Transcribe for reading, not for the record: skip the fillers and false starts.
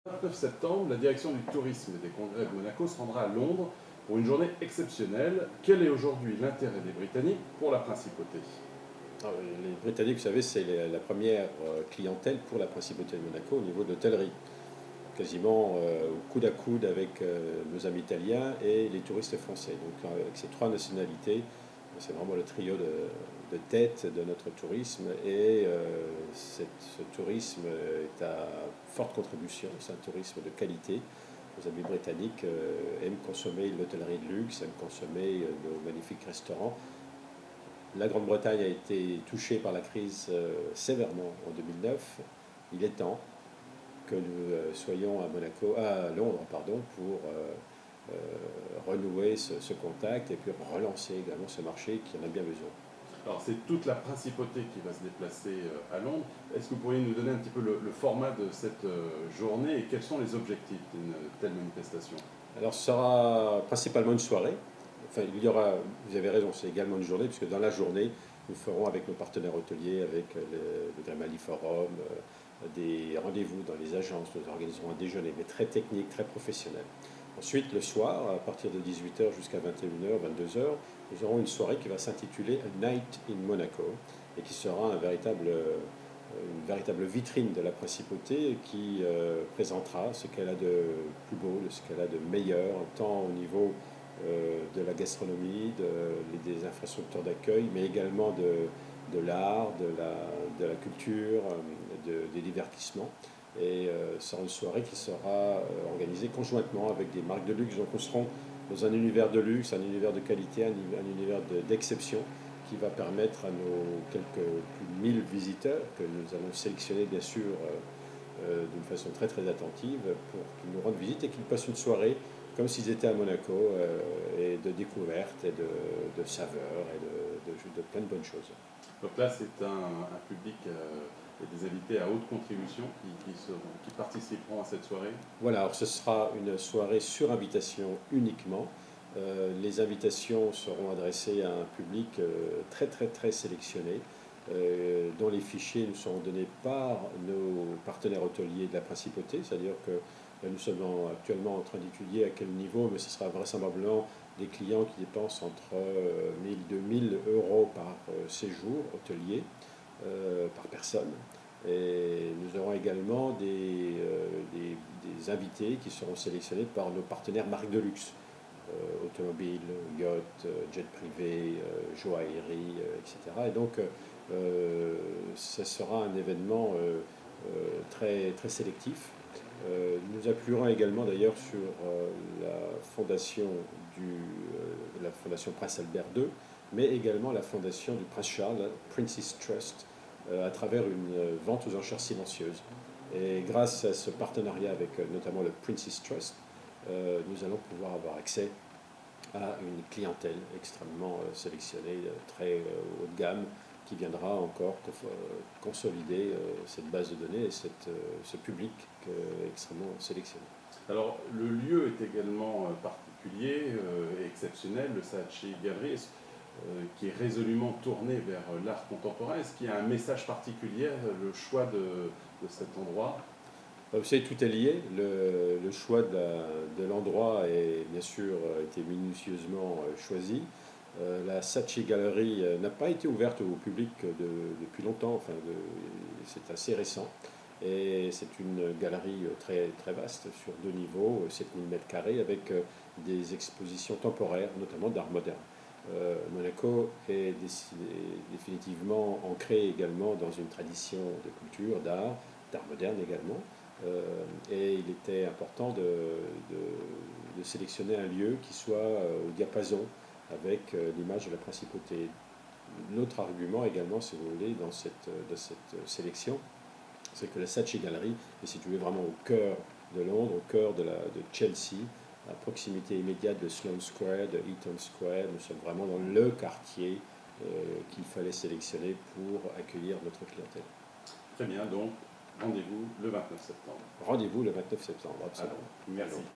Le 29 septembre, la direction du tourisme et des congrès de Monaco se rendra à Londres pour une journée exceptionnelle. Quel est aujourd'hui l'intérêt des Britanniques pour la principauté? Les Britanniques, vous savez, c'est la première clientèle pour la principauté de Monaco au niveau de l'hôtellerie, quasiment au coude à coude avec nos amis italiens et les touristes français. Donc avec ces trois nationalités, c'est vraiment le trio de tête de notre tourisme et ce tourisme est à forte contribution, c'est un tourisme de qualité. Nos amis britanniques aiment consommer l'hôtellerie de luxe, aiment consommer nos magnifiques restaurants. La Grande-Bretagne a été touchée par la crise sévèrement en 2009. Il est temps que nous soyons à Londres pour renouer ce contact et puis relancer également ce marché qui en a bien besoin. Alors c'est toute la principauté qui va se déplacer à Londres. Est-ce que vous pourriez nous donner un petit peu le format de cette journée et quels sont les objectifs d'une telle manifestation? Alors ce sera principalement une soirée. Enfin, vous avez raison, c'est également une journée, puisque dans la journée, nous ferons avec nos partenaires hôteliers, avec le Grimaldi Forum, des rendez-vous dans les agences, nous organiserons un déjeuner, mais très technique, très professionnel. Ensuite, le soir, à partir de 18h jusqu'à 21h, 22h, nous aurons une soirée qui va s'intituler A Night in Monaco, et qui sera une véritable vitrine de la principauté qui présentera ce qu'elle a de plus beau, ce qu'elle a de meilleur, tant au niveau de la gastronomie, des infrastructures d'accueil, mais également de l'art, de la culture, des divertissements. Et ce sera une soirée qui sera organisée conjointement avec des marques de luxe. Donc nous serons dans un univers de luxe, un univers de qualité, un univers d'exception qui va permettre à nos quelques plus de 1000 visiteurs, que nous allons sélectionner bien sûr d'une façon très très attentive, pour qu'ils nous rendent visite et qu'ils passent une soirée comme s'ils étaient à Monaco, et de découverte et de saveurs et de plein de bonnes choses. Donc là, c'est un public et des invités à haute contribution qui participeront à cette soirée. Voilà, alors ce sera une soirée sur invitation uniquement. Les invitations seront adressées à un public très très très sélectionné, dont les fichiers nous seront donnés par nos partenaires hôteliers de la principauté, c'est-à-dire que nous sommes actuellement en train d'étudier à quel niveau, mais ce sera vraisemblablement des clients qui dépensent entre 1000 et 2000 euros par séjour hôtelier, par personne. Et nous aurons également des invités qui seront sélectionnés par nos partenaires marques de luxe, automobiles, yachts, jets privés, joaillerie, etc. Et donc, ce sera un événement très, très sélectif. Nous appuierons également d'ailleurs sur la fondation Prince Albert II, mais également la fondation du Prince Charles, Prince's Trust, à travers une vente aux enchères silencieuse. Et grâce à ce partenariat avec notamment le Prince's Trust, nous allons pouvoir avoir accès à une clientèle extrêmement sélectionnée, très haut de gamme, qui viendra encore consolider cette base de données et ce public extrêmement sélectionné. Alors, le lieu est également particulier et exceptionnel, le Saatchi Gallery, qui est résolument tourné vers l'art contemporain. Est-ce qu'il y a un message particulier, le choix de cet endroit? Vous savez, tout est lié. Le choix de l'endroit a bien sûr été minutieusement choisi. La Saatchi Gallery n'a pas été ouverte au public depuis longtemps, enfin c'est assez récent. Et c'est une galerie très, très vaste, sur 2 niveaux, 7000 m², avec des expositions temporaires, notamment d'art moderne. Monaco est définitivement ancré également dans une tradition de culture, d'art moderne également. Et il était important de sélectionner un lieu qui soit au diapason avec l'image de la principauté. L'autre argument également, si vous voulez, de cette sélection, c'est que la Saatchi Gallery est située vraiment au cœur de Londres, au cœur de Chelsea, à proximité immédiate de Sloane Square, de Eaton Square. Nous sommes vraiment dans le quartier qu'il fallait sélectionner pour accueillir notre clientèle. Très bien, donc rendez-vous le 29 septembre. Rendez-vous le 29 septembre, absolument. Alors, merci.